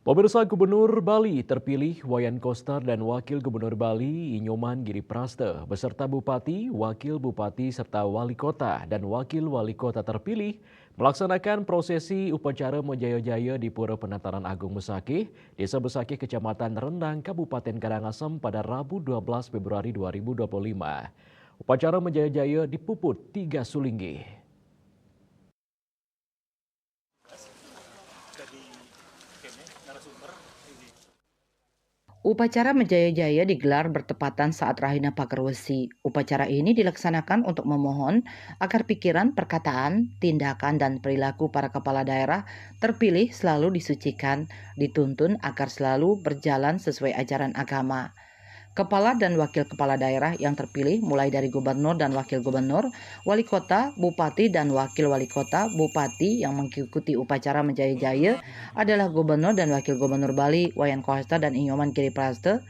Pemirsa Gubernur Bali terpilih Wayan Koster dan Wakil Gubernur Bali Inyoman Giripraste beserta Bupati, Wakil Bupati serta Wali Kota dan Wakil Wali Kota terpilih melaksanakan prosesi upacara Menjaya-Jaya di Pura Penataran Agung Besakih, Desa Besakih, Kecamatan Rendang, Kabupaten Karangasem pada Rabu 12 Februari 2025. Upacara Menjaya-Jaya dipuput 3 sulinggi. Upacara Menjaya-Jaya digelar bertepatan saat Rahina Pagerwesi. Upacara ini dilaksanakan untuk memohon agar pikiran, perkataan, tindakan, dan perilaku para kepala daerah terpilih selalu disucikan, dituntun agar selalu berjalan sesuai ajaran agama. Kepala dan wakil kepala daerah yang terpilih mulai dari gubernur dan wakil gubernur, wali kota, bupati dan wakil wali kota, bupati yang mengikuti upacara Menjaya-Jaya adalah gubernur dan wakil gubernur Bali, Wayan Koster dan Inyoman Giripraste,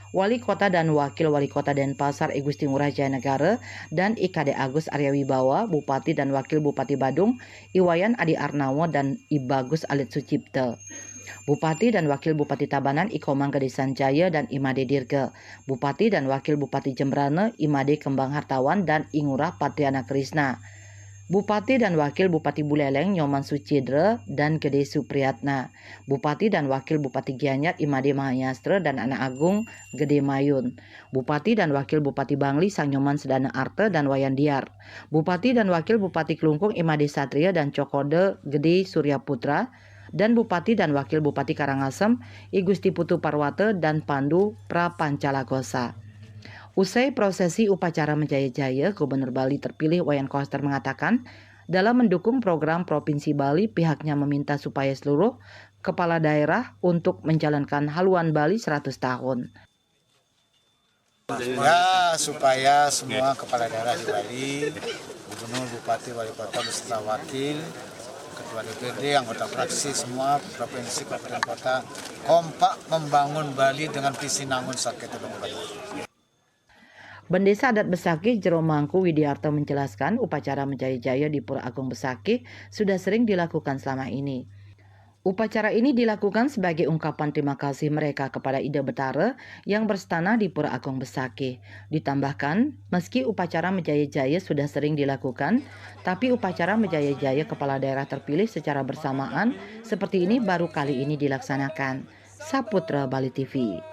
wali kota dan wakil wali kota Denpasar I Gusti Ngurah Jaya Negara dan IKD Agus Arya Wibawa, bupati dan wakil bupati Badung, Iwayan Adi Arnawo dan I Bagus Alit Sucipto. Bupati dan Wakil Bupati Tabanan Ikomang Gede Sanjaya dan Imade Dirga, Bupati dan Wakil Bupati Jembrane Imade Kembang Hartawan dan Ingurah Patriana Krisna, Bupati dan Wakil Bupati Buleleng Nyoman Sucidre dan Gede Supriyatna, Bupati dan Wakil Bupati Gianyar Imade Mahayastra dan Anak Agung Gede Mayun, Bupati dan Wakil Bupati Bangli Sang Nyoman Sedana Arte dan Wayan Diar, Bupati dan Wakil Bupati Kelungkung Imade Satria dan Cokode Gede Surya Putra, dan Bupati dan Wakil Bupati Karangasem I Gusti Putu Parwate dan Pandu Prapancalagosa. Usai prosesi upacara Menjaya-Jaya, Gubernur Bali terpilih Wayan Koster mengatakan, dalam mendukung program Provinsi Bali, pihaknya meminta supaya seluruh kepala daerah untuk menjalankan haluan Bali 100 tahun. Ya, supaya semua kepala daerah di Bali, gubernur, bupati, wali kota beserta wakil, ketua DPRD, anggota fraksi semua provinsi, kabupaten kota kompak membangun Bali dengan visi Nangun Sakete Bali. Bendesa adat Besakih Jero Mangku Widiarto menjelaskan upacara Menjaya-Jaya di Pura Agung Besakih sudah sering dilakukan selama ini. Upacara ini dilakukan sebagai ungkapan terima kasih mereka kepada Ida Betara yang berstana di Pura Agung Besakih. Ditambahkan, meski upacara Menjaya-Jaya sudah sering dilakukan, tapi upacara Menjaya-Jaya kepala daerah terpilih secara bersamaan seperti ini baru kali ini dilaksanakan. Saputra Bali TV.